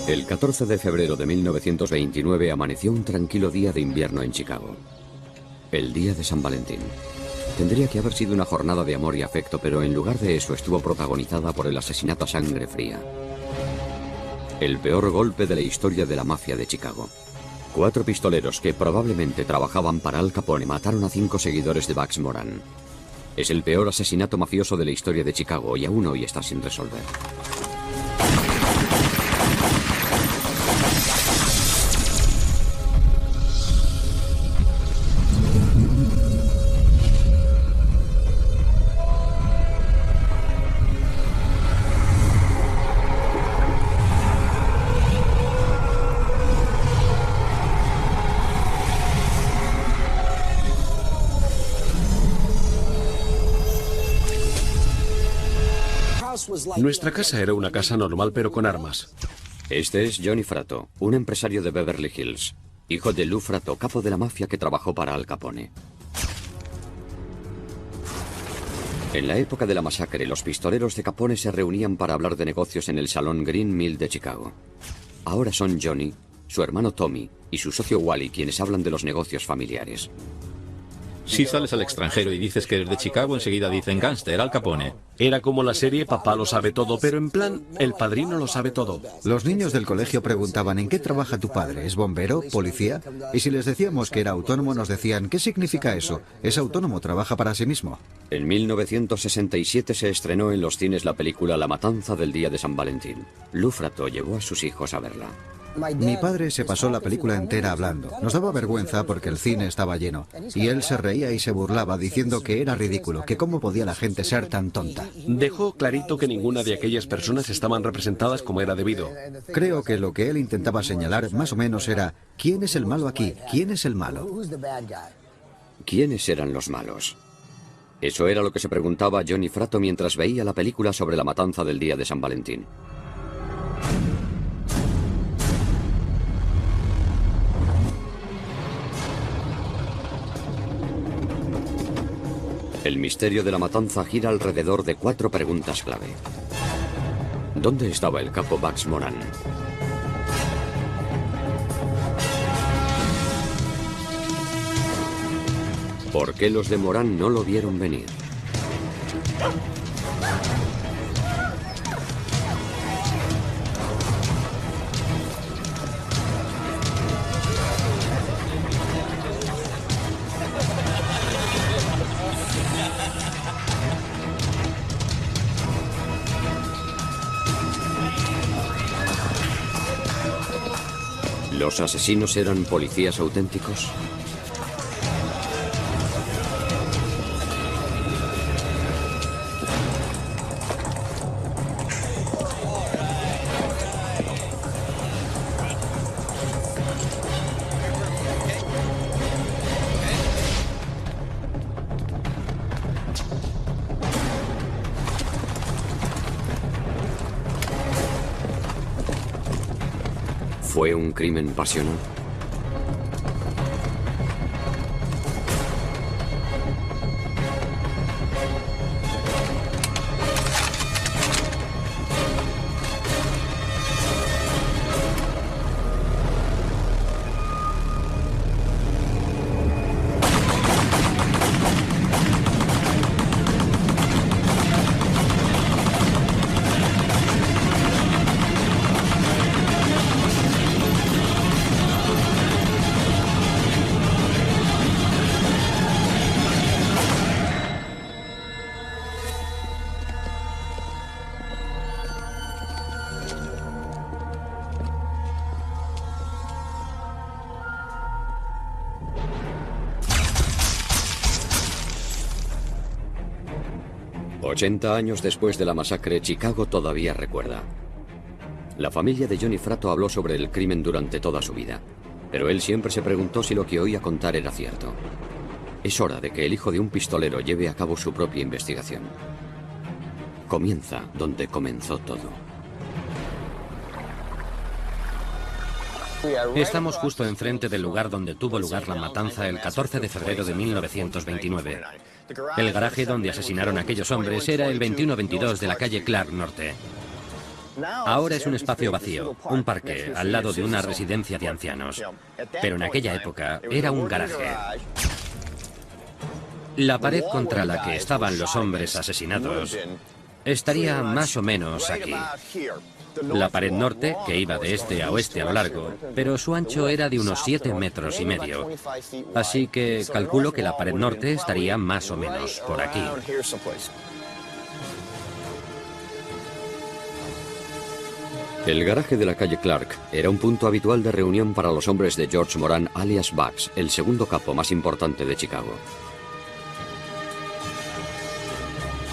El 14 de febrero de 1929 amaneció un tranquilo día de invierno en Chicago. El día de San Valentín. Tendría que haber sido una jornada de amor y afecto, pero en lugar de eso estuvo protagonizada por el asesinato a sangre fría. El peor golpe de la historia de la mafia de Chicago. 4 pistoleros que probablemente trabajaban para Al Capone mataron a 5 seguidores de Bugs Moran. Es el peor asesinato mafioso de la historia de Chicago y aún hoy está sin resolver. Nuestra casa era una casa normal, pero con armas. Este es Johnny Fratto, un empresario de Beverly Hills, hijo de Lou Fratto, capo de la mafia que trabajó para Al Capone. En la época de la masacre, los pistoleros de Capone se reunían para hablar de negocios en el Salón Green Mill de Chicago. Ahora son Johnny, su hermano Tommy y su socio Wally quienes hablan de los negocios familiares. Si sales al extranjero y dices que eres de Chicago, enseguida dicen gángster, Al Capone. Era como la serie Papá lo sabe todo, pero en plan, el padrino lo sabe todo. Los niños del colegio preguntaban ¿en qué trabaja tu padre? ¿Es bombero? ¿Policía? Y si les decíamos que era autónomo nos decían ¿qué significa eso? Es autónomo, trabaja para sí mismo. En 1967 se estrenó en los cines la película La matanza del día de San Valentín. Lou Fratto llevó a sus hijos a verla. Mi padre se pasó la película entera hablando. Nos daba vergüenza porque el cine estaba lleno. Y él se reía y se burlaba diciendo que era ridículo, que cómo podía la gente ser tan tonta. Dejó clarito que ninguna de aquellas personas estaban representadas como era debido. Creo que lo que él intentaba señalar más o menos era ¿quién es el malo aquí? ¿Quién es el malo? ¿Quiénes eran los malos? Eso era lo que se preguntaba Johnny Fratto mientras veía la película sobre la matanza del día de San Valentín. El misterio de la matanza gira alrededor de 4 preguntas clave. ¿Dónde estaba el capo Bugs Moran? ¿Por qué los de Moran no lo vieron venir? ¿Los asesinos eran policías auténticos? ¿Fue un crimen pasional? $80 años después de la masacre, Chicago todavía recuerda. La familia de Johnny Fratto habló sobre el crimen durante toda su vida, pero él siempre se preguntó si lo que oía contar era cierto. Es hora de que el hijo de un pistolero lleve a cabo su propia investigación. Comienza donde comenzó todo. Estamos justo enfrente del lugar donde tuvo lugar la matanza el 14 de febrero de 1929. El garaje donde asesinaron a aquellos hombres era el 2122 de la calle Clark Norte. Ahora es un espacio vacío, un parque, al lado de una residencia de ancianos. Pero en aquella época era un garaje. La pared contra la que estaban los hombres asesinados estaría más o menos aquí. La pared norte, que iba de este a oeste a lo largo, pero su ancho era de unos 7,5 metros. Así que calculo que la pared norte estaría más o menos por aquí. El garaje de la calle Clark era un punto habitual de reunión para los hombres de George Moran, alias Bugs, el segundo capo más importante de Chicago.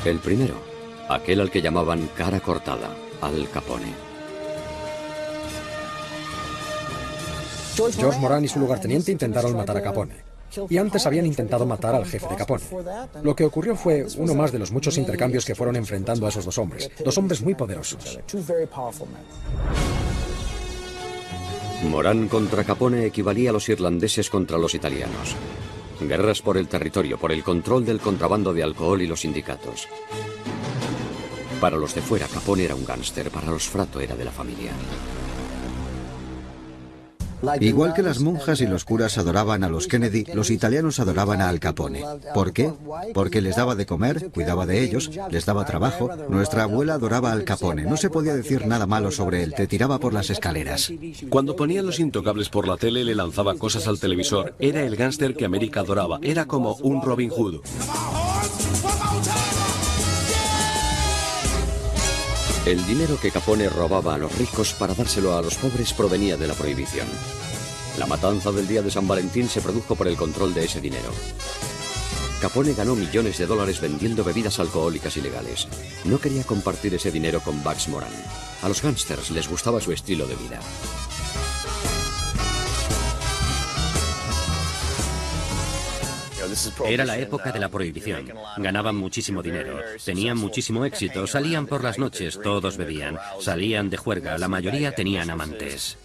El primero, aquel al que llamaban cara cortada, Al Capone. George Moran y su lugarteniente intentaron matar a Capone. Y antes habían intentado matar al jefe de Capone. Lo que ocurrió fue uno más de los muchos intercambios que fueron enfrentando a esos dos hombres muy poderosos. Moran contra Capone equivalía a los irlandeses contra los italianos. Guerras por el territorio, por el control del contrabando de alcohol y los sindicatos. Para los de fuera, Capone era un gángster, para los Frato era de la familia. Igual que las monjas y los curas adoraban a los Kennedy, los italianos adoraban a Al Capone. ¿Por qué? Porque les daba de comer, cuidaba de ellos, les daba trabajo. Nuestra abuela adoraba a Al Capone. No se podía decir nada malo sobre él, te tiraba por las escaleras. Cuando ponían Los Intocables por la tele, le lanzaba cosas al televisor. Era el gángster que América adoraba. Era como un Robin Hood. El dinero que Capone robaba a los ricos para dárselo a los pobres provenía de la prohibición. La matanza del día de San Valentín se produjo por el control de ese dinero. Capone ganó millones de dólares vendiendo bebidas alcohólicas ilegales. No quería compartir ese dinero con Bugs Moran. A los gángsters les gustaba su estilo de vida. Era la época de la prohibición. Ganaban muchísimo dinero, tenían muchísimo éxito, salían por las noches, todos bebían, salían de juerga, la mayoría tenían amantes.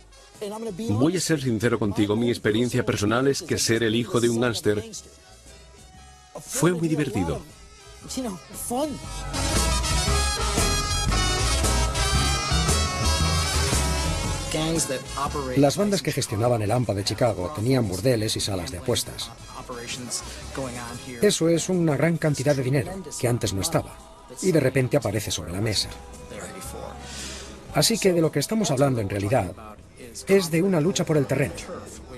Voy a ser sincero contigo, mi experiencia personal es que ser el hijo de un gángster fue muy divertido. Las bandas que gestionaban el AMPA de Chicago tenían burdeles y salas de apuestas. Eso es una gran cantidad de dinero que antes no estaba y de repente aparece sobre la mesa. Así que de lo que estamos hablando en realidad es de una lucha por el terreno,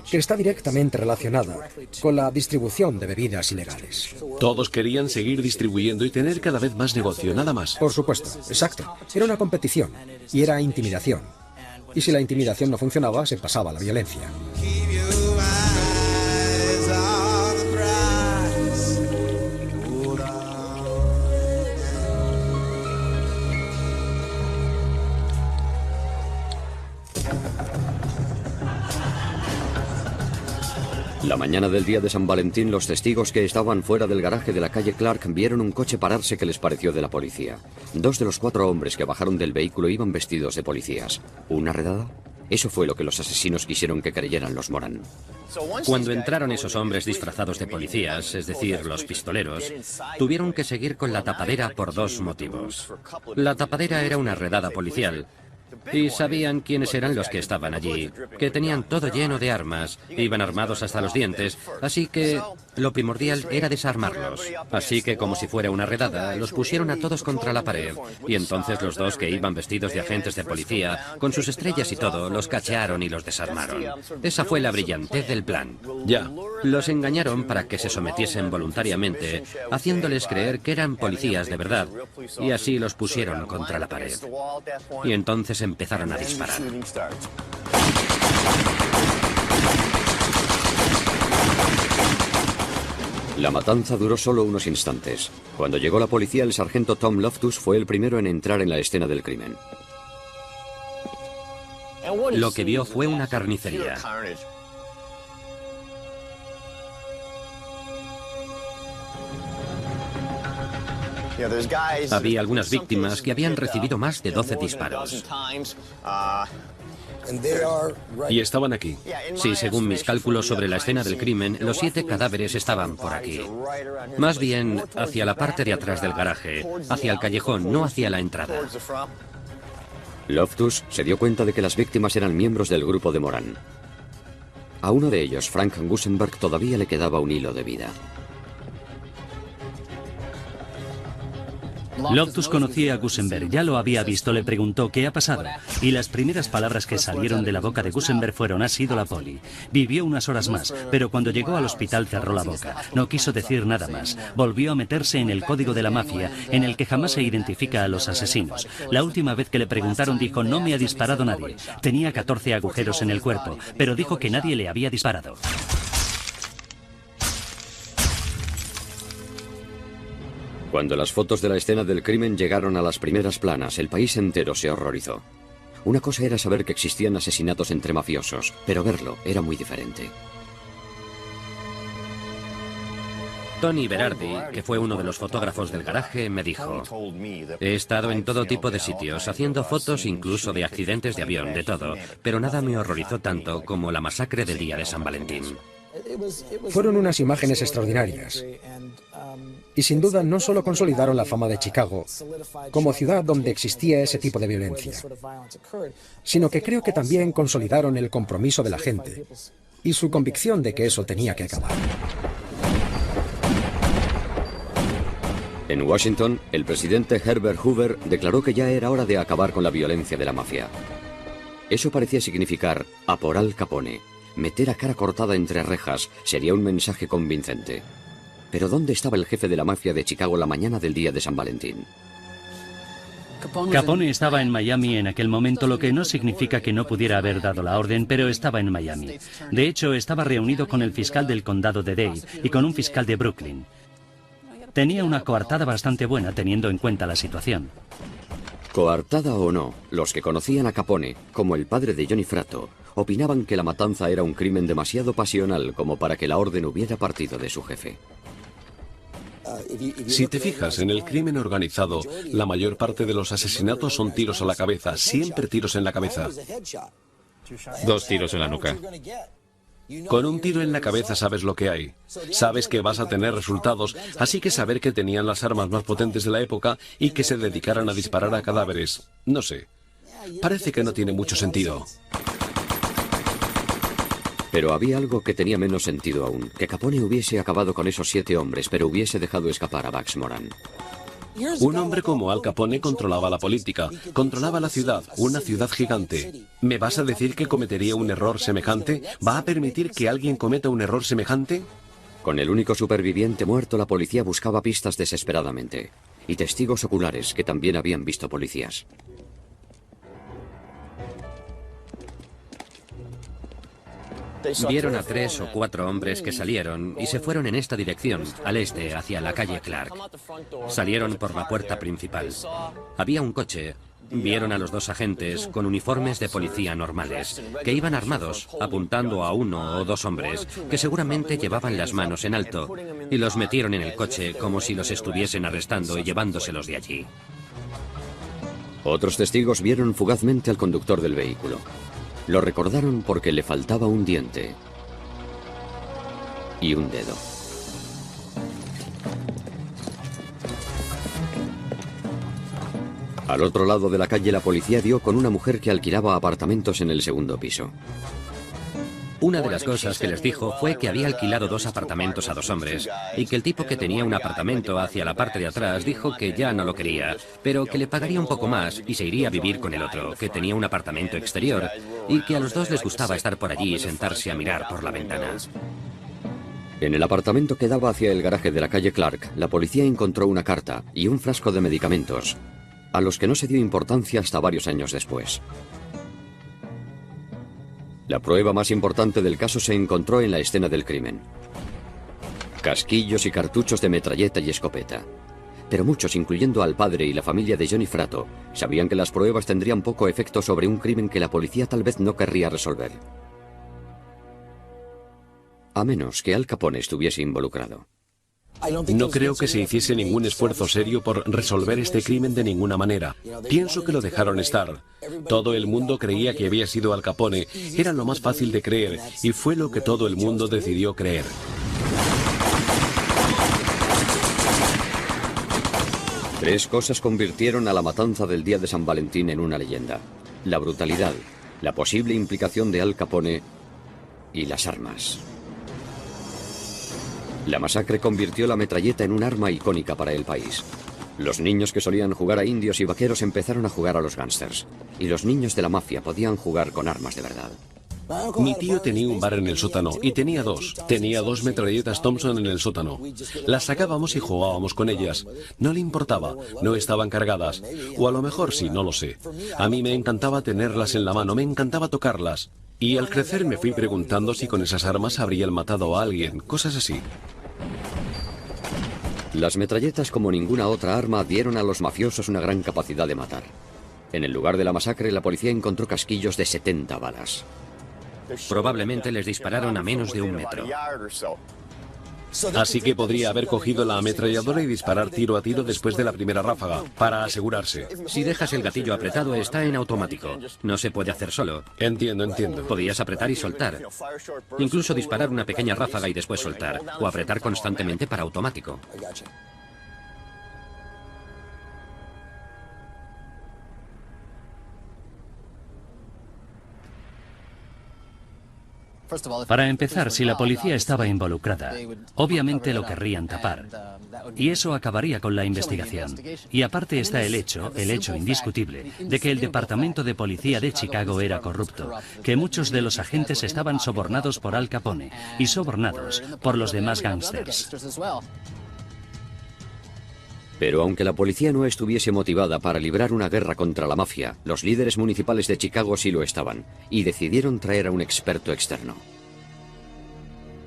que está directamente relacionada con la distribución de bebidas ilegales. Todos querían seguir distribuyendo y tener cada vez más negocio, nada más. Por supuesto, exacto. Era una competición y era intimidación. Y si la intimidación no funcionaba, se pasaba a la violencia. La mañana del día de San Valentín, los testigos que estaban fuera del garaje de la calle Clark vieron un coche pararse que les pareció de la policía. 2 de los 4 hombres que bajaron del vehículo iban vestidos de policías. ¿Una redada? Eso fue lo que los asesinos quisieron que creyeran los Moran. Cuando entraron esos hombres disfrazados de policías, es decir, los pistoleros, tuvieron que seguir con la tapadera por 2 motivos. La tapadera era una redada policial. Y sabían quiénes eran los que estaban allí, que tenían todo lleno de armas, iban armados hasta los dientes, así que lo primordial era desarmarlos. Así que, como si fuera una redada, los pusieron a todos contra la pared, y entonces los 2 que iban vestidos de agentes de policía, con sus estrellas y todo, los cachearon y los desarmaron. Esa fue la brillantez del plan. Ya. Los engañaron para que se sometiesen voluntariamente, haciéndoles creer que eran policías de verdad, y así los pusieron contra la pared. Y entonces empezaron a disparar. La matanza duró solo unos instantes. Cuando llegó la policía, el sargento Tom Loftus fue el primero en entrar en la escena del crimen. Lo que vio fue una carnicería. Había algunas víctimas que habían recibido más de 12 disparos. Y estaban aquí. Sí, según mis cálculos sobre la escena del crimen, los 7 cadáveres estaban por aquí. Más bien hacia la parte de atrás del garaje, hacia el callejón, no hacia la entrada. Loftus se dio cuenta de que las víctimas eran miembros del grupo de Moran. A uno de ellos, Frank Gusenberg, todavía le quedaba un hilo de vida. Loftus conocía a Gusenberg, ya lo había visto, le preguntó qué ha pasado. Y las primeras palabras que salieron de la boca de Gusenberg fueron: ha sido la poli. Vivió unas horas más, pero cuando llegó al hospital cerró la boca. No quiso decir nada más. Volvió a meterse en el código de la mafia, en el que jamás se identifica a los asesinos. La última vez que le preguntaron dijo: no me ha disparado nadie. Tenía 14 agujeros en el cuerpo, pero dijo que nadie le había disparado. Cuando las fotos de la escena del crimen llegaron a las primeras planas, el país entero se horrorizó. Una cosa era saber que existían asesinatos entre mafiosos, pero verlo era muy diferente. Tony Berardi, que fue uno de los fotógrafos del garaje, me dijo: he estado en todo tipo de sitios, haciendo fotos incluso de accidentes de avión, de todo, pero nada me horrorizó tanto como la masacre del día de San Valentín. Fueron unas imágenes extraordinarias. Y sin duda no solo consolidaron la fama de Chicago como ciudad donde existía ese tipo de violencia, sino que creo que también consolidaron el compromiso de la gente y su convicción de que eso tenía que acabar. En Washington, el presidente Herbert Hoover declaró que ya era hora de acabar con la violencia de la mafia. Eso parecía significar a por Al Capone. Meter a cara cortada entre rejas sería un mensaje convincente. Pero ¿dónde estaba el jefe de la mafia de Chicago la mañana del día de San Valentín? Capone estaba en Miami en aquel momento, lo que no significa que no pudiera haber dado la orden, pero estaba en Miami. De hecho, estaba reunido con el fiscal del condado de Dade y con un fiscal de Brooklyn. Tenía una coartada bastante buena teniendo en cuenta la situación. Coartada o no, los que conocían a Capone, como el padre de Johnny Fratto, opinaban que la matanza era un crimen demasiado pasional como para que la orden hubiera partido de su jefe. Si te fijas, en el crimen organizado, la mayor parte de los asesinatos son tiros a la cabeza, siempre tiros en la cabeza. 2 tiros en la nuca. Con un tiro en la cabeza sabes lo que hay. Sabes que vas a tener resultados, así que saber que tenían las armas más potentes de la época y que se dedicaran a disparar a cadáveres. No sé. Parece que no tiene mucho sentido. Pero había algo que tenía menos sentido aún, que Capone hubiese acabado con esos 7 hombres, pero hubiese dejado escapar a Bugs Moran. Un hombre como Al Capone controlaba la política, controlaba la ciudad, una ciudad gigante. ¿Me vas a decir que cometería un error semejante? ¿Va a permitir que alguien cometa un error semejante? Con el único superviviente muerto, la policía buscaba pistas desesperadamente, y testigos oculares que también habían visto policías. Vieron a 3 o 4 hombres que salieron y se fueron en esta dirección, al este, hacia la calle Clark. Salieron por la puerta principal. Había un coche. Vieron a los 2 agentes con uniformes de policía normales, que iban armados, apuntando a 1 o 2 hombres, que seguramente llevaban las manos en alto, y los metieron en el coche como si los estuviesen arrestando y llevándoselos de allí. Otros testigos vieron fugazmente al conductor del vehículo. Lo recordaron porque le faltaba un diente y un dedo. Al otro lado de la calle, la policía dio con una mujer que alquilaba apartamentos en el segundo piso. Una de las cosas que les dijo fue que había alquilado 2 apartamentos a 2 hombres y que el tipo que tenía un apartamento hacia la parte de atrás dijo que ya no lo quería, pero que le pagaría un poco más y se iría a vivir con el otro, que tenía un apartamento exterior y que a los 2 les gustaba estar por allí y sentarse a mirar por la ventana. En el apartamento que daba hacia el garaje de la calle Clark, la policía encontró una carta y un frasco de medicamentos, a los que no se dio importancia hasta varios años después. La prueba más importante del caso se encontró en la escena del crimen. Casquillos y cartuchos de metralleta y escopeta. Pero muchos, incluyendo al padre y la familia de Johnny Fratto, sabían que las pruebas tendrían poco efecto sobre un crimen que la policía tal vez no querría resolver. A menos que Al Capone estuviese involucrado. No creo que se hiciese ningún esfuerzo serio por resolver este crimen de ninguna manera. Pienso que lo dejaron estar. Todo el mundo creía que había sido Al Capone. Era lo más fácil de creer y fue lo que todo el mundo decidió creer. Tres cosas convirtieron a la matanza del día de San Valentín en una leyenda. la brutalidad, la posible implicación de Al Capone y las armas. La masacre convirtió la metralleta en un arma icónica para el país. Los niños que solían jugar a indios y vaqueros empezaron a jugar a los gángsters, y los niños de la mafia podían jugar con armas de verdad. Mi tío tenía un bar en el sótano y tenía dos. Tenía dos metralletas Thompson en el sótano. Las sacábamos y jugábamos con ellas. No le importaba, no estaban cargadas. O a lo mejor sí, no lo sé. A mí me encantaba tenerlas en la mano, me encantaba tocarlas. Y al crecer me fui preguntando si con esas armas habrían matado a alguien, cosas así. Las metralletas, como ninguna otra arma, dieron a los mafiosos una gran capacidad de matar. En el lugar de la masacre, la policía encontró casquillos de 70 balas. Probablemente les dispararon a menos de 1 metro. Así que podría haber cogido la ametralladora y disparar tiro a tiro después de la primera ráfaga, para asegurarse. Si dejas el gatillo apretado, está en automático. No se puede hacer solo. Entiendo. Podías apretar y soltar. Incluso disparar una pequeña ráfaga y después soltar. O apretar constantemente para automático. Para empezar, si la policía estaba involucrada, obviamente lo querrían tapar. Y eso acabaría con la investigación. Y aparte está el hecho indiscutible, de que el Departamento de Policía de Chicago era corrupto, que muchos de los agentes estaban sobornados por Al Capone y sobornados por los demás gángsters. Pero aunque la policía no estuviese motivada para librar una guerra contra la mafia, los líderes municipales de Chicago sí lo estaban, y decidieron traer a un experto externo.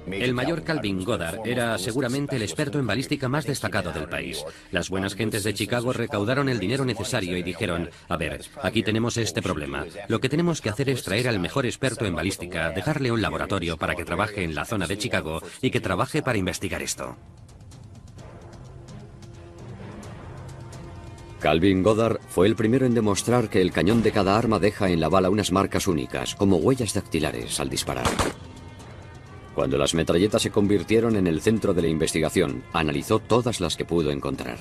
El mayor Calvin Goddard era seguramente el experto en balística más destacado del país. Las buenas gentes de Chicago recaudaron el dinero necesario y dijeron, a ver, aquí tenemos este problema. Lo que tenemos que hacer es traer al mejor experto en balística, dejarle un laboratorio para que trabaje en la zona de Chicago y que trabaje para investigar esto. Calvin Goddard fue el primero en demostrar que el cañón de cada arma deja en la bala unas marcas únicas, como huellas dactilares, al disparar. Cuando las metralletas se convirtieron en el centro de la investigación, analizó todas las que pudo encontrar.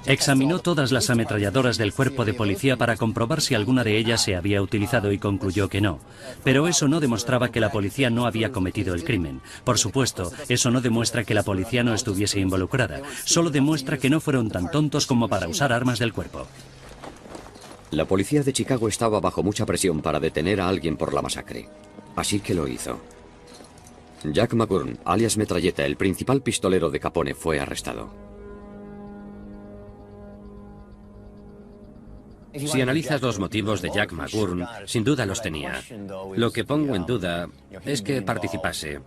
Examinó todas las ametralladoras del cuerpo de policía para comprobar si alguna de ellas se había utilizado y concluyó que no. Pero eso no demostraba que la policía no había cometido el crimen. Por supuesto, eso no demuestra que la policía no estuviese involucrada. Solo demuestra que no fueron tan tontos como para usar armas del cuerpo. La policía de Chicago estaba bajo mucha presión para detener a alguien por la masacre. Así que lo hizo. Jack McGurn, alias Metralleta, el principal pistolero de Capone, fue arrestado. Si analizas los motivos de Jack McGurn, sin duda los tenía. Lo que pongo en duda es que participase.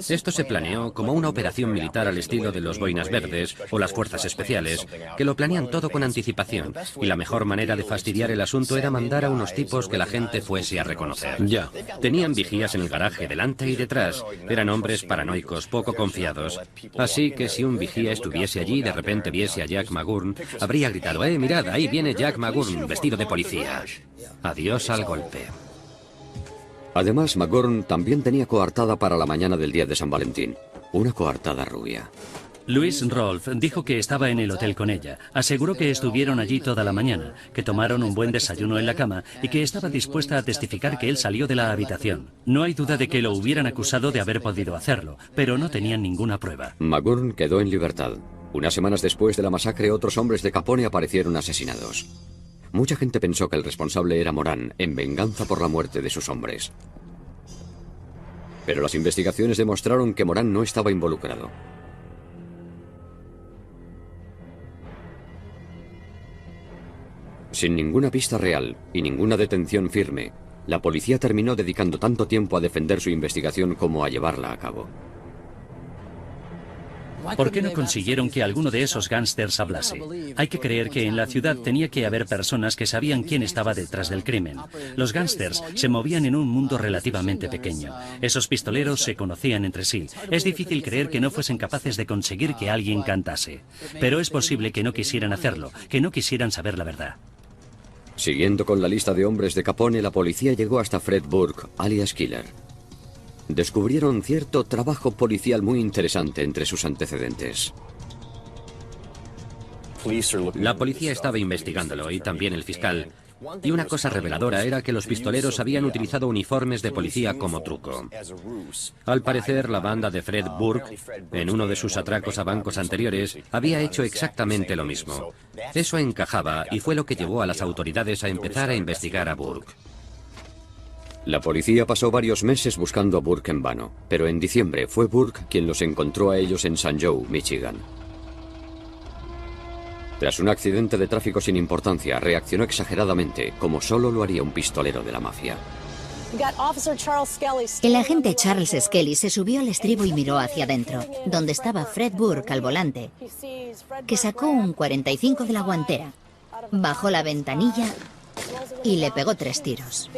Esto se planeó como una operación militar al estilo de los Boinas Verdes o las Fuerzas Especiales, que lo planean todo con anticipación, y la mejor manera de fastidiar el asunto era mandar a unos tipos que la gente fuese a reconocer. Ya. Tenían vigías en el garaje delante y detrás. Eran hombres paranoicos, poco confiados. Así que si un vigía estuviese allí y de repente viese a Jack McGurn, habría gritado, mirad, ahí viene Jack McGurn, vestido de policía. Adiós al golpe. Además, McGurn también tenía coartada para la mañana del día de San Valentín. Una coartada rubia. Louis Rolfe dijo que estaba en el hotel con ella. Aseguró que estuvieron allí toda la mañana, que tomaron un buen desayuno en la cama y que estaba dispuesta a testificar que él salió de la habitación. No hay duda de que lo hubieran acusado de haber podido hacerlo, pero no tenían ninguna prueba. McGurn quedó en libertad. Unas semanas después de la masacre, otros hombres de Capone aparecieron asesinados. Mucha gente pensó que el responsable era Moran, en venganza por la muerte de sus hombres. Pero las investigaciones demostraron que Moran no estaba involucrado. Sin ninguna pista real y ninguna detención firme, la policía terminó dedicando tanto tiempo a defender su investigación como a llevarla a cabo. ¿Por qué no consiguieron que alguno de esos gángsters hablase? Hay que creer que en la ciudad tenía que haber personas que sabían quién estaba detrás del crimen. Los gángsters se movían en un mundo relativamente pequeño. Esos pistoleros se conocían entre sí. Es difícil creer que no fuesen capaces de conseguir que alguien cantase. Pero es posible que no quisieran hacerlo, que no quisieran saber la verdad. Siguiendo con la lista de hombres de Capone, la policía llegó hasta Fred Burke, alias Killer. Descubrieron cierto trabajo policial muy interesante entre sus antecedentes. La policía estaba investigándolo y también el fiscal. Y una cosa reveladora era que los pistoleros habían utilizado uniformes de policía como truco. Al parecer, la banda de Fred Burke, en uno de sus atracos a bancos anteriores, había hecho exactamente lo mismo. Eso encajaba y fue lo que llevó a las autoridades a empezar a investigar a Burke. La policía pasó varios meses buscando a Burke en vano, pero en diciembre fue Burke quien los encontró a ellos en St. Joe, Michigan. Tras un accidente de tráfico sin importancia, reaccionó exageradamente, como solo lo haría un pistolero de la mafia. El agente Charles Skelly se subió al estribo y miró hacia adentro, donde estaba Fred Burke al volante, que sacó un 45 de la guantera, bajó la ventanilla y le pegó 3 tiros.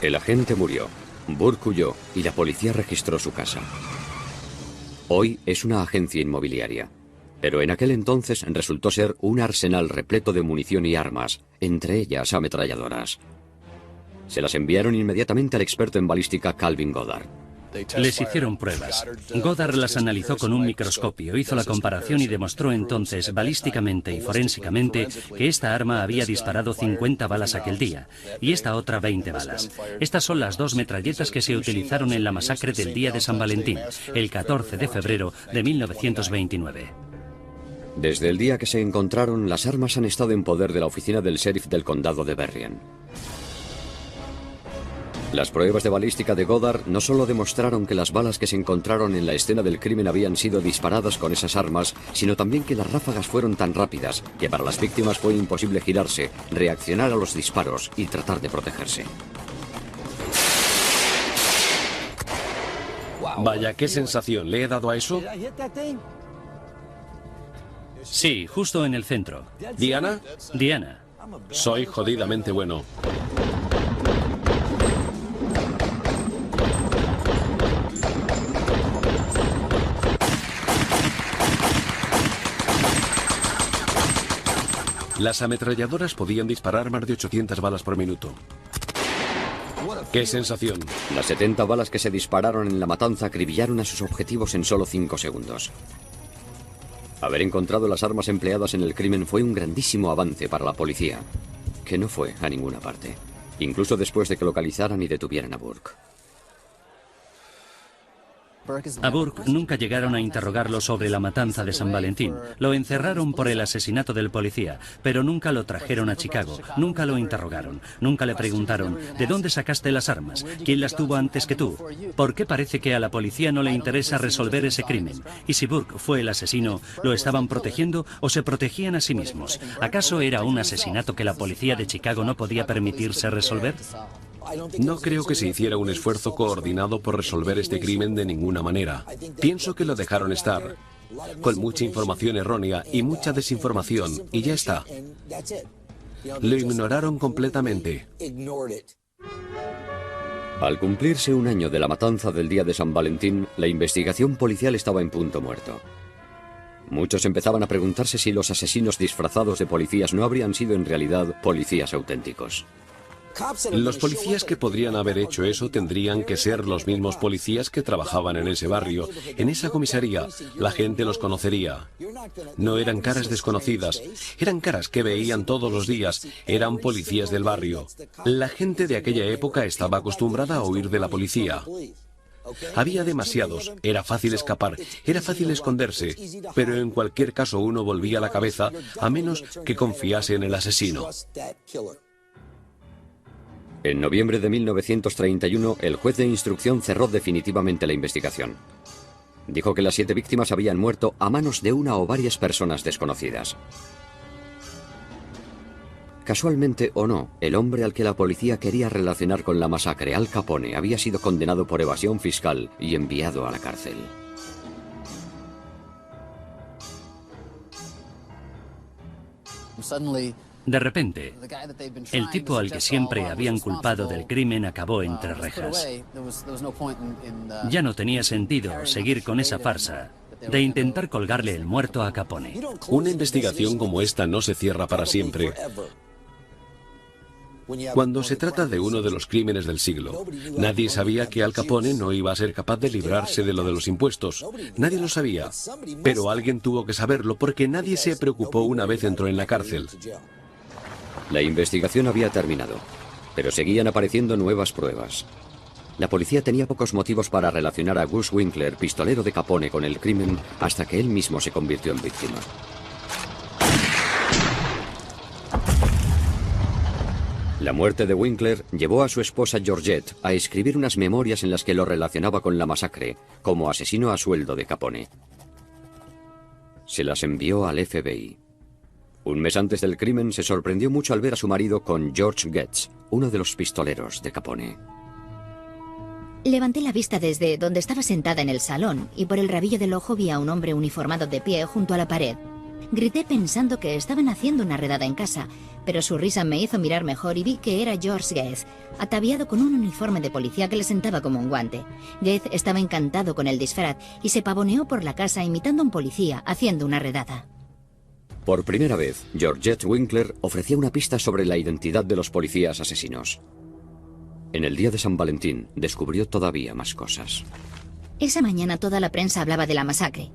El agente murió, Burke huyó y la policía registró su casa. Hoy es una agencia inmobiliaria. Pero en aquel entonces resultó ser un arsenal repleto de munición y armas, entre ellas ametralladoras. Se las enviaron inmediatamente al experto en balística Calvin Goddard. Les hicieron pruebas. Goddard las analizó con un microscopio, hizo la comparación y demostró entonces, balísticamente y forensicamente, que esta arma había disparado 50 balas aquel día, y esta otra 20 balas. Estas son las 2 metralletas que se utilizaron en la masacre del día de San Valentín, el 14 de febrero de 1929. Desde el día que se encontraron, las armas han estado en poder de la oficina del sheriff del condado de Berrien. Las pruebas de balística de Goddard no solo demostraron que las balas que se encontraron en la escena del crimen habían sido disparadas con esas armas, sino también que las ráfagas fueron tan rápidas que para las víctimas fue imposible girarse, reaccionar a los disparos y tratar de protegerse. Vaya, qué sensación. ¿Le he dado a eso? Sí, justo en el centro. ¿Diana? Diana. Soy jodidamente bueno. Las ametralladoras podían disparar más de 800 balas por minuto. ¡Qué sensación! Las 70 balas que se dispararon en la matanza acribillaron a sus objetivos en solo 5 segundos. Haber encontrado las armas empleadas en el crimen fue un grandísimo avance para la policía, que no fue a ninguna parte, incluso después de que localizaran y detuvieran a Burke. A Burke nunca llegaron a interrogarlo sobre la matanza de San Valentín. Lo encerraron por el asesinato del policía, pero nunca lo trajeron a Chicago, nunca lo interrogaron, nunca le preguntaron ¿de dónde sacaste las armas? ¿Quién las tuvo antes que tú? ¿Por qué parece que a la policía no le interesa resolver ese crimen? Y si Burke fue el asesino, ¿lo estaban protegiendo o se protegían a sí mismos? ¿Acaso era un asesinato que la policía de Chicago no podía permitirse resolver? No creo que se hiciera un esfuerzo coordinado por resolver este crimen de ninguna manera. Pienso que lo dejaron estar, con mucha información errónea y mucha desinformación, y ya está. Lo ignoraron completamente. Al cumplirse un año de la matanza del día de San Valentín, la investigación policial estaba en punto muerto. Muchos empezaban a preguntarse si los asesinos disfrazados de policías no habrían sido en realidad policías auténticos. Los policías que podrían haber hecho eso tendrían que ser los mismos policías que trabajaban en ese barrio, en esa comisaría. La gente los conocería. No eran caras desconocidas, eran caras que veían todos los días, eran policías del barrio. La gente de aquella época estaba acostumbrada a huir de la policía. Había demasiados, era fácil escapar, era fácil esconderse, pero en cualquier caso uno volvía la cabeza a menos que confiase en el asesino. En noviembre de 1931, el juez de instrucción cerró definitivamente la investigación. Dijo que las 7 víctimas habían muerto a manos de una o varias personas desconocidas. Casualmente o no, el hombre al que la policía quería relacionar con la masacre, Al Capone, había sido condenado por evasión fiscal y enviado a la cárcel. De repente, el tipo al que siempre habían culpado del crimen acabó entre rejas. Ya no tenía sentido seguir con esa farsa de intentar colgarle el muerto a Capone. Una investigación como esta no se cierra para siempre. Cuando se trata de uno de los crímenes del siglo, nadie sabía que Al Capone no iba a ser capaz de librarse de lo de los impuestos. Nadie lo sabía, pero alguien tuvo que saberlo porque nadie se preocupó una vez entró en la cárcel. La investigación había terminado, pero seguían apareciendo nuevas pruebas. La policía tenía pocos motivos para relacionar a Gus Winkler, pistolero de Capone, con el crimen hasta que él mismo se convirtió en víctima. La muerte de Winkler llevó a su esposa Georgette a escribir unas memorias en las que lo relacionaba con la masacre como asesino a sueldo de Capone. Se las envió al FBI. Un mes antes del crimen se sorprendió mucho al ver a su marido con George Getz, uno de los pistoleros de Capone. Levanté la vista desde donde estaba sentada en el salón y por el rabillo del ojo vi a un hombre uniformado de pie junto a la pared. Grité pensando que estaban haciendo una redada en casa, pero su risa me hizo mirar mejor y vi que era George Getz, ataviado con un uniforme de policía que le sentaba como un guante. Getz estaba encantado con el disfraz y se pavoneó por la casa imitando a un policía haciendo una redada. Por primera vez, Georgette Winkler ofrecía una pista sobre la identidad de los policías asesinos. En el día de San Valentín descubrió todavía más cosas. Esa mañana toda la prensa hablaba de la masacre.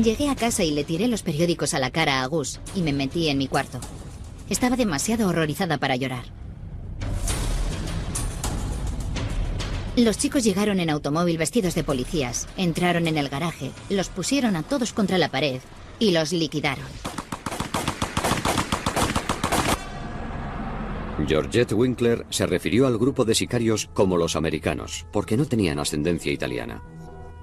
Llegué a casa y le tiré los periódicos a la cara a Gus y me metí en mi cuarto. Estaba demasiado horrorizada para llorar. Los chicos llegaron en automóvil vestidos de policías, entraron en el garaje, los pusieron a todos contra la pared y los liquidaron. Georgette Winkler se refirió al grupo de sicarios como los americanos, porque no tenían ascendencia italiana.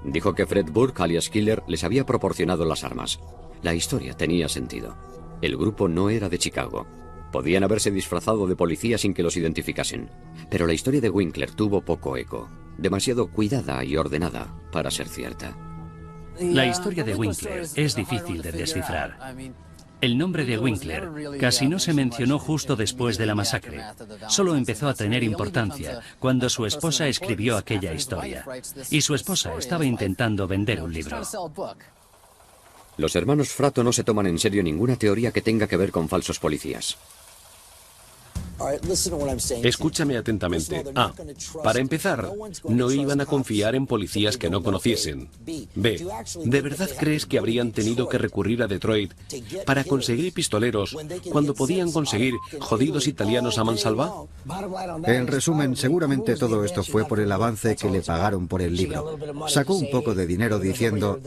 Dijo que Fred Burke, alias Killer, les había proporcionado las armas. La historia tenía sentido. El grupo no era de Chicago. Podían haberse disfrazado de policía sin que los identificasen. Pero la historia de Winkler tuvo poco eco. Demasiado cuidada y ordenada para ser cierta. La historia de Winkler es difícil de descifrar. El nombre de Winkler casi no se mencionó justo después de la masacre. Solo empezó a tener importancia cuando su esposa escribió aquella historia. Y su esposa estaba intentando vender un libro. Los hermanos Fratto no se toman en serio ninguna teoría que tenga que ver con falsos policías. Escúchame atentamente. A. Para empezar, no iban a confiar en policías que no conociesen. B. ¿De verdad crees que habrían tenido que recurrir a Detroit para conseguir pistoleros cuando podían conseguir jodidos italianos a mansalva? En resumen, seguramente todo esto fue por el avance que le pagaron por el libro. Sacó un poco de dinero diciendo,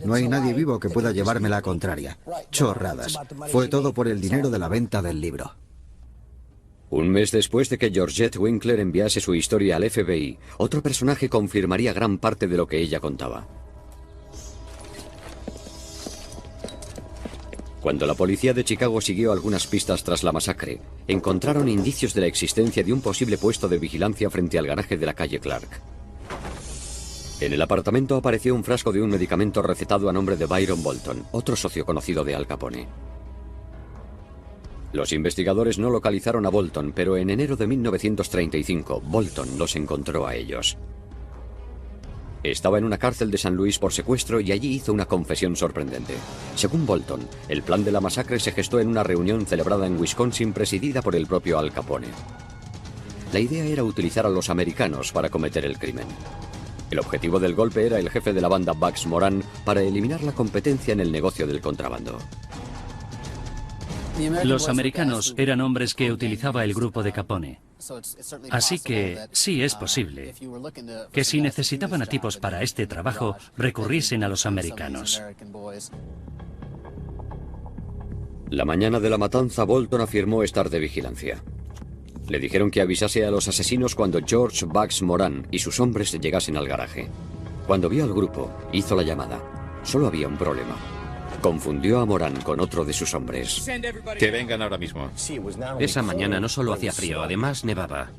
no hay nadie vivo que pueda llevarme la contraria. Chorradas. Fue todo por el dinero de la venta del libro. Un mes después de que Georgette Winkler enviase su historia al FBI, otro personaje confirmaría gran parte de lo que ella contaba. Cuando la policía de Chicago siguió algunas pistas tras la masacre, encontraron indicios de la existencia de un posible puesto de vigilancia frente al garaje de la calle Clark. En el apartamento apareció un frasco de un medicamento recetado a nombre de Byron Bolton, otro socio conocido de Al Capone. Los investigadores no localizaron a Bolton, pero en enero de 1935, Bolton los encontró a ellos. Estaba en una cárcel de San Luis por secuestro y allí hizo una confesión sorprendente. Según Bolton, el plan de la masacre se gestó en una reunión celebrada en Wisconsin presidida por el propio Al Capone. La idea era utilizar a los americanos para cometer el crimen. El objetivo del golpe era el jefe de la banda Bugs Moran para eliminar la competencia en el negocio del contrabando. Los americanos eran hombres que utilizaba el grupo de Capone. Así que sí es posible que si necesitaban a tipos para este trabajo, recurriesen a los americanos. La mañana de la matanza, Bolton afirmó estar de vigilancia. Le dijeron que avisase a los asesinos cuando George Bugs Moran y sus hombres llegasen al garaje. Cuando vio al grupo, hizo la llamada. Solo había un problema. Confundió a Moran con otro de sus hombres. Que vengan ahora mismo. Esa mañana no solo hacía frío, además nevaba.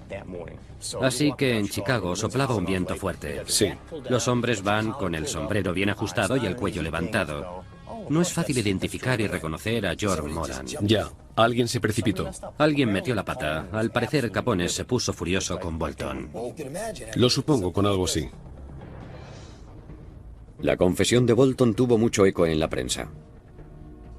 Así que en Chicago soplaba un viento fuerte. Sí. Los hombres van con el sombrero bien ajustado y el cuello levantado. No es fácil identificar y reconocer a George Moran. Ya, alguien se precipitó. Alguien metió la pata. Al parecer, Capone se puso furioso con Bolton. Lo supongo con algo así. La confesión de Bolton tuvo mucho eco en la prensa.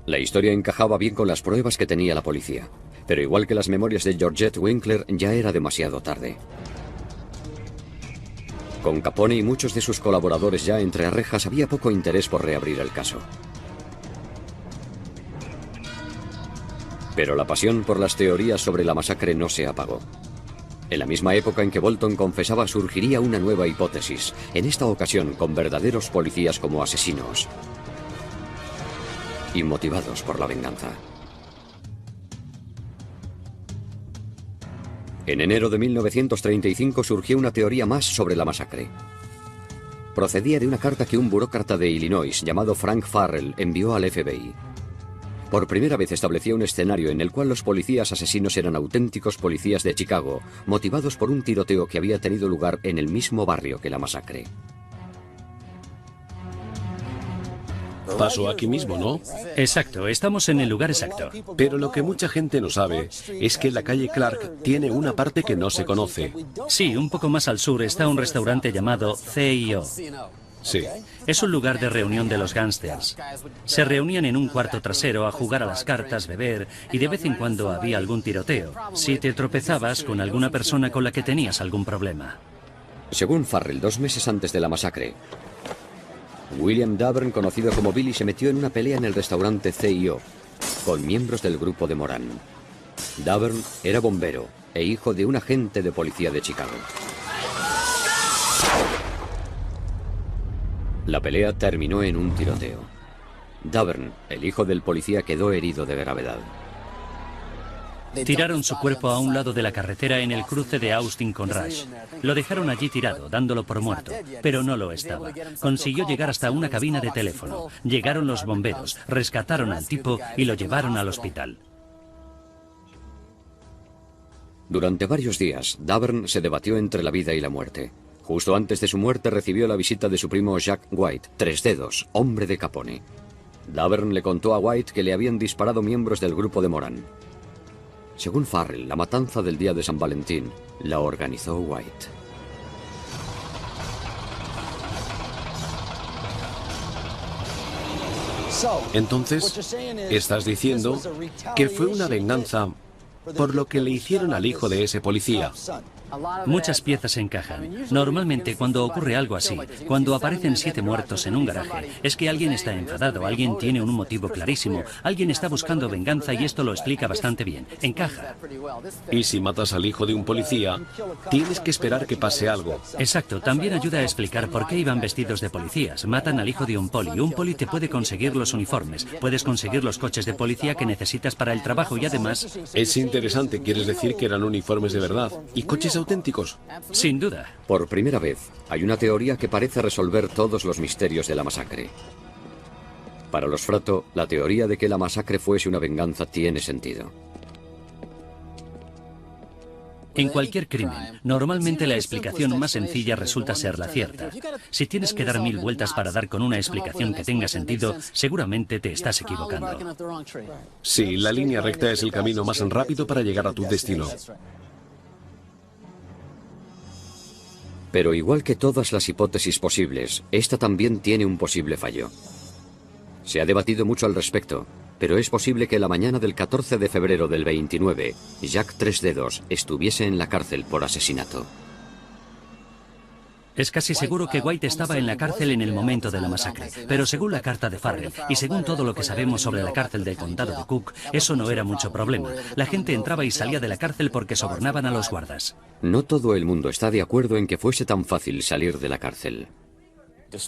La historia encajaba bien con las pruebas que tenía la policía, pero igual que las memorias de Georgette Winkler, ya era demasiado tarde. Con Capone y muchos de sus colaboradores ya entre rejas había poco interés por reabrir el caso. Pero la pasión por las teorías sobre la masacre no se apagó. En la misma época en que Bolton confesaba surgiría una nueva hipótesis, en esta ocasión con verdaderos policías como asesinos y motivados por la venganza. En enero de 1935 surgió una teoría más sobre la masacre. Procedía de una carta que un burócrata de Illinois llamado Frank Farrell envió al FBI. Por primera vez establecía un escenario en el cual los policías asesinos eran auténticos policías de Chicago, motivados por un tiroteo que había tenido lugar en el mismo barrio que la masacre. Pasó aquí mismo, ¿no? Exacto, estamos en el lugar exacto. Pero lo que mucha gente no sabe es que la calle Clark tiene una parte que no se conoce. Sí, un poco más al sur está un restaurante llamado CIO. Sí. Es un lugar de reunión de los gángsters. Se reunían en un cuarto trasero a jugar a las cartas, beber, y de vez en cuando había algún tiroteo. Si te tropezabas con alguna persona con la que tenías algún problema. Según Farrell, 2 meses antes de la masacre, William Davern, conocido como Billy, se metió en una pelea en el restaurante CIO con miembros del grupo de Moran. Davern era bombero e hijo de un agente de policía de Chicago. La pelea terminó en un tiroteo. Davern, el hijo del policía, quedó herido de gravedad. Tiraron su cuerpo a un lado de la carretera en el cruce de Austin con Rush. Lo dejaron allí tirado, dándolo por muerto, pero no lo estaba. Consiguió llegar hasta una cabina de teléfono. Llegaron los bomberos, rescataron al tipo y lo llevaron al hospital. Durante varios días, Davern se debatió entre la vida y la muerte. Justo antes de su muerte recibió la visita de su primo Jack White, Tres Dedos, hombre de Capone. Davern le contó a White que le habían disparado miembros del grupo de Moran. Según Farrell, la matanza del día de San Valentín la organizó White. Entonces, estás diciendo que fue una venganza por lo que le hicieron al hijo de ese policía. Muchas piezas encajan. Normalmente cuando ocurre algo así, cuando aparecen 7 muertos en un garaje, es que alguien está enfadado, alguien tiene un motivo clarísimo, alguien está buscando venganza y esto lo explica bastante bien. Encaja. Y si matas al hijo de un policía, tienes que esperar que pase algo. Exacto, también ayuda a explicar por qué iban vestidos de policías. Matan al hijo de un poli. Un poli te puede conseguir los uniformes, puedes conseguir los coches de policía que necesitas para el trabajo y además... Es interesante, quieres decir que eran uniformes de verdad y coches auténticos. Sin duda. Por primera vez, hay una teoría que parece resolver todos los misterios de la masacre. Para los Fratto, la teoría de que la masacre fuese una venganza tiene sentido. En cualquier crimen, normalmente la explicación más sencilla resulta ser la cierta. Si tienes que dar 1000 vueltas para dar con una explicación que tenga sentido, seguramente te estás equivocando. Sí, la línea recta es el camino más rápido para llegar a tu destino. Pero igual que todas las hipótesis posibles, esta también tiene un posible fallo. Se ha debatido mucho al respecto, pero es posible que la mañana del 14 de febrero del 29, Jack Tres Dedos estuviese en la cárcel por asesinato. Es casi seguro que White estaba en la cárcel en el momento de la masacre, pero según la carta de Farrell y según todo lo que sabemos sobre la cárcel del condado de Cook, eso no era mucho problema. La gente entraba y salía de la cárcel porque sobornaban a los guardas. No todo el mundo está de acuerdo en que fuese tan fácil salir de la cárcel.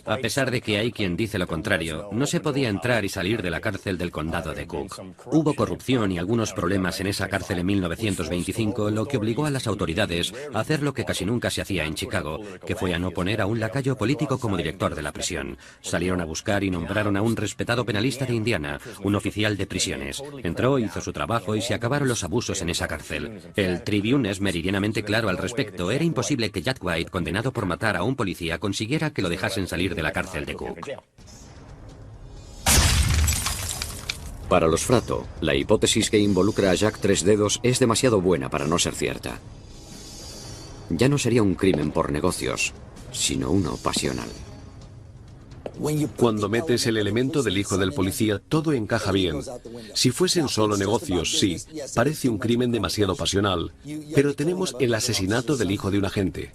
A pesar de que hay quien dice lo contrario, no se podía entrar y salir de la cárcel del condado de Cook. Hubo corrupción y algunos problemas en esa cárcel en 1925, lo que obligó a las autoridades a hacer lo que casi nunca se hacía en Chicago, que fue a no poner a un lacayo político como director de la prisión. Salieron a buscar y nombraron a un respetado penalista de Indiana, un oficial de prisiones. Entró, hizo su trabajo y se acabaron los abusos en esa cárcel. El Tribune es meridianamente claro al respecto. Era imposible que Jack White, condenado por matar a un policía, consiguiera que lo dejasen salir de la cárcel de Cook. Para los Fratto, la hipótesis que involucra a Jack Tres Dedos es demasiado buena para no ser cierta. Ya no sería un crimen por negocios, sino uno pasional. Cuando metes el elemento del hijo del policía, todo encaja bien. Si fuesen solo negocios, sí, parece un crimen demasiado pasional, pero tenemos el asesinato del hijo de un agente.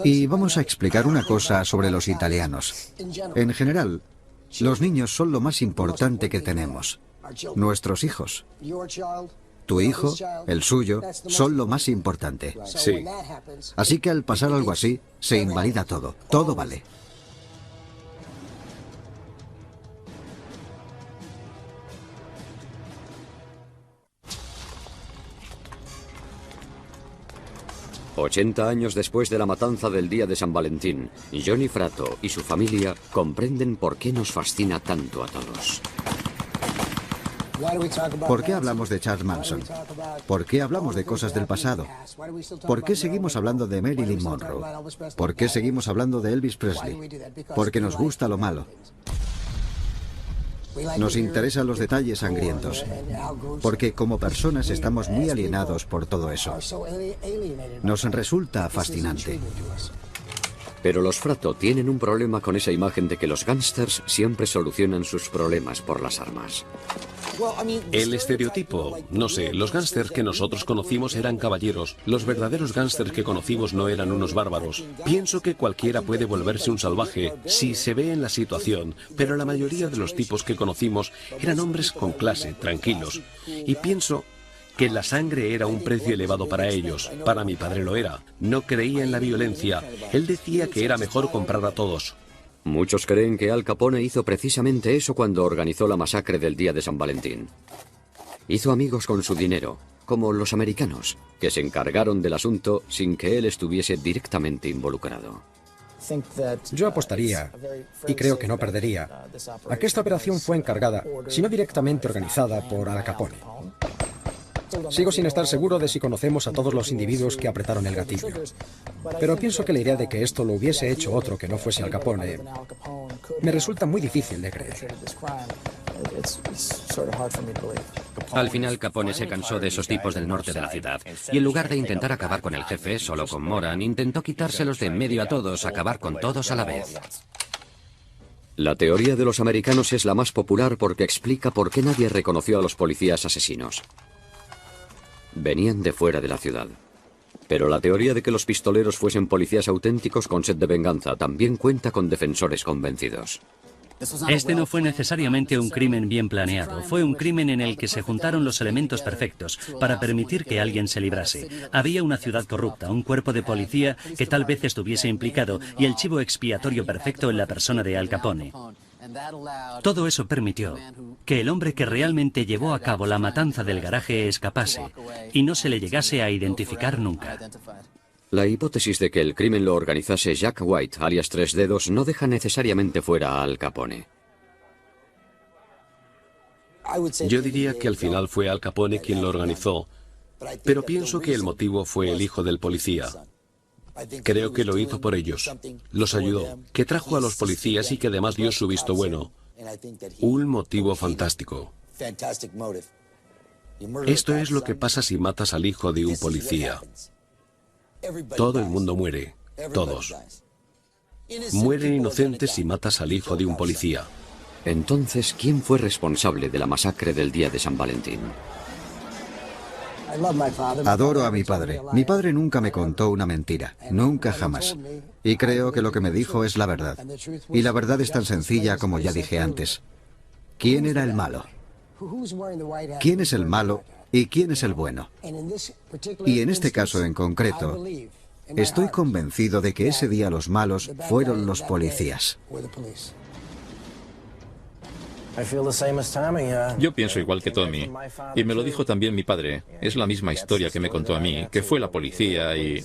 Y vamos a explicar una cosa sobre los italianos. En general, los niños son lo más importante que tenemos. Nuestros hijos. Tu hijo, el suyo, son lo más importante. Sí. Así que al pasar algo así, se invalida todo. Todo vale. «80 años después de la matanza del día de San Valentín, Johnny Fratto y su familia comprenden por qué nos fascina tanto a todos». ¿Por qué hablamos de Charles Manson? ¿Por qué hablamos de cosas del pasado? ¿Por qué seguimos hablando de Marilyn Monroe? ¿Por qué seguimos hablando de Elvis Presley? Porque nos gusta lo malo. Nos interesan los detalles sangrientos, porque como personas estamos muy alienados por todo eso. Nos resulta fascinante. Pero los Fratto tienen un problema con esa imagen de que los gángsters siempre solucionan sus problemas por las armas. El estereotipo, no sé, los gángsters que nosotros conocimos eran caballeros. Los verdaderos gángsters que conocimos no eran unos bárbaros. Pienso que cualquiera puede volverse un salvaje si se ve en la situación, pero la mayoría de los tipos que conocimos eran hombres con clase, tranquilos. Y pienso que la sangre era un precio elevado para ellos. Para mi padre lo era. No creía en la violencia. Él decía que era mejor comprar a todos. Muchos creen que Al Capone hizo precisamente eso cuando organizó la masacre del día de San Valentín. Hizo amigos con su dinero, como los americanos, que se encargaron del asunto sin que él estuviese directamente involucrado. Yo apostaría, y creo que no perdería, a que esta operación fue encargada, si no directamente organizada, por Al Capone. Sigo sin estar seguro de si conocemos a todos los individuos que apretaron el gatillo. Pero pienso que la idea de que esto lo hubiese hecho otro que no fuese Al Capone me resulta muy difícil de creer. Al final, Capone se cansó de esos tipos del norte de la ciudad. Y en lugar de intentar acabar con el jefe, solo con Moran, intentó quitárselos de en medio a todos, acabar con todos a la vez. La teoría de los americanos es la más popular porque explica por qué nadie reconoció a los policías asesinos. Venían de fuera de la ciudad. Pero la teoría de que los pistoleros fuesen policías auténticos con sed de venganza también cuenta con defensores convencidos. Este no fue necesariamente un crimen bien planeado. Fue un crimen en el que se juntaron los elementos perfectos para permitir que alguien se librase. Había una ciudad corrupta, un cuerpo de policía que tal vez estuviese implicado y el chivo expiatorio perfecto en la persona de Al Capone. Todo eso permitió que el hombre que realmente llevó a cabo la matanza del garaje escapase y no se le llegase a identificar nunca. La hipótesis de que el crimen lo organizase Jack White, alias Tres Dedos, no deja necesariamente fuera a Al Capone. Yo diría que al final fue Al Capone quien lo organizó, pero pienso que el motivo fue el hijo del policía. Creo que lo hizo por ellos. Los ayudó, que trajo a los policías y que además dio su visto bueno. Un motivo fantástico. Esto es lo que pasa si matas al hijo de un policía. Todo el mundo muere. Todos. Mueren inocentes si matas al hijo de un policía. Entonces, ¿quién fue responsable de la masacre del día de San Valentín? Adoro a mi padre. Mi padre nunca me contó una mentira. Nunca jamás. Y creo que lo que me dijo es la verdad. Y la verdad es tan sencilla como ya dije antes. ¿Quién era el malo? ¿Quién es el malo y quién es el bueno? Y en este caso en concreto, estoy convencido de que ese día los malos fueron los policías. Yo pienso igual que Tommy. Y me lo dijo también mi padre. Es la misma historia que me contó a mí, que fue la policía y...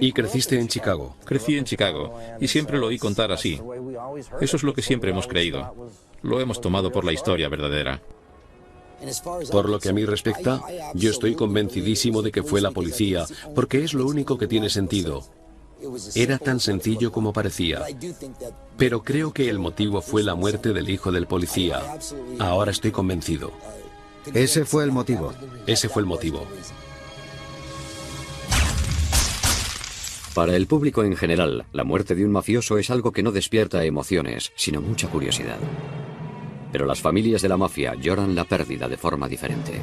¿Y creciste en Chicago? Crecí en Chicago y siempre lo oí contar así. Eso es lo que siempre hemos creído. Lo hemos tomado por la historia verdadera. Por lo que a mí respecta, yo estoy convencidísimo de que fue la policía, porque es lo único que tiene sentido. Era tan sencillo como parecía. Pero creo que el motivo fue la muerte del hijo del policía. Ahora estoy convencido. Ese fue el motivo. Ese fue el motivo. Para el público en general, la muerte de un mafioso es algo que no despierta emociones, sino mucha curiosidad. Pero las familias de la mafia lloran la pérdida de forma diferente.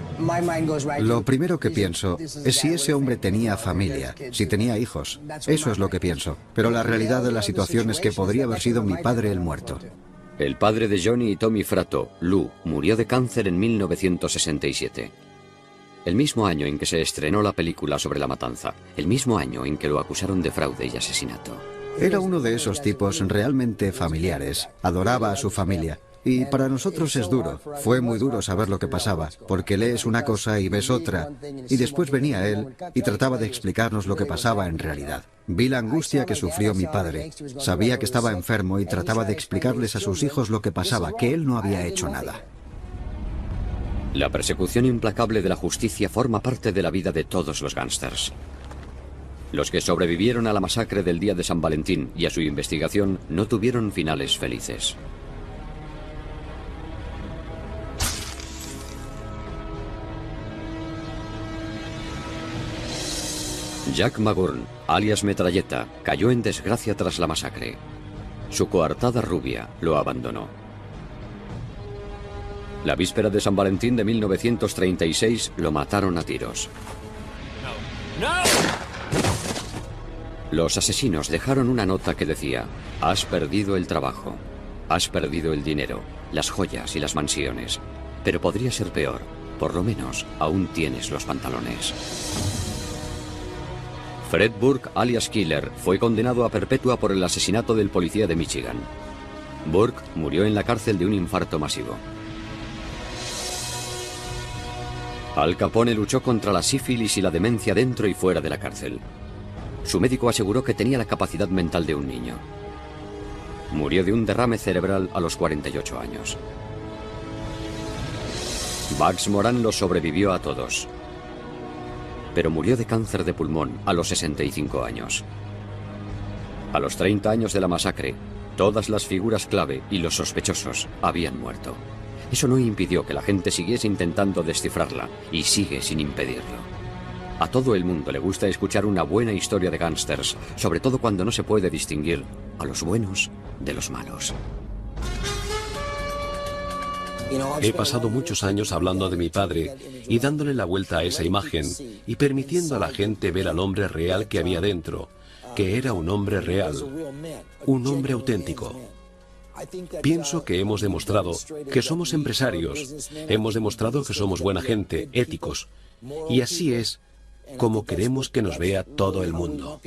Lo primero que pienso es si ese hombre tenía familia, si tenía hijos. Eso es lo que pienso. Pero la realidad de la situación es que podría haber sido mi padre el muerto. El padre de Johnny y Tommy Fratto, Lou, murió de cáncer en 1967. El mismo año en que se estrenó la película sobre la matanza. El mismo año en que lo acusaron de fraude y asesinato. Era uno de esos tipos realmente familiares. Adoraba a su familia. Y para nosotros es duro. Fue muy duro saber lo que pasaba, porque lees una cosa y ves otra. Y después venía él y trataba de explicarnos lo que pasaba en realidad. Vi la angustia que sufrió mi padre. Sabía que estaba enfermo y trataba de explicarles a sus hijos lo que pasaba, que él no había hecho nada. La persecución implacable de la justicia forma parte de la vida de todos los gángsters. Los que sobrevivieron a la masacre del día de San Valentín y a su investigación no tuvieron finales felices. Jack McGurn, alias Metralleta, cayó en desgracia tras la masacre. Su coartada rubia lo abandonó. La víspera de San Valentín de 1936 lo mataron a tiros. Los asesinos dejaron una nota que decía: has perdido el trabajo, has perdido el dinero, las joyas y las mansiones. Pero podría ser peor, por lo menos aún tienes los pantalones. Fred Burke, alias Killer, fue condenado a perpetua por el asesinato del policía de Michigan. Burke murió en la cárcel de un infarto masivo. Al Capone luchó contra la sífilis y la demencia dentro y fuera de la cárcel. Su médico aseguró que tenía la capacidad mental de un niño. Murió de un derrame cerebral a los 48 años. Bugs Moran los sobrevivió a todos, pero murió de cáncer de pulmón a los 65 años. A los 30 años de la masacre, todas las figuras clave y los sospechosos habían muerto. Eso no impidió que la gente siguiese intentando descifrarla, y sigue sin impedirlo. A todo el mundo le gusta escuchar una buena historia de gángsters, sobre todo cuando no se puede distinguir a los buenos de los malos. He pasado muchos años hablando de mi padre y dándole la vuelta a esa imagen y permitiendo a la gente ver al hombre real que había dentro, que era un hombre real, un hombre auténtico. Pienso que hemos demostrado que somos empresarios, hemos demostrado que somos buena gente, éticos, y así es como queremos que nos vea todo el mundo.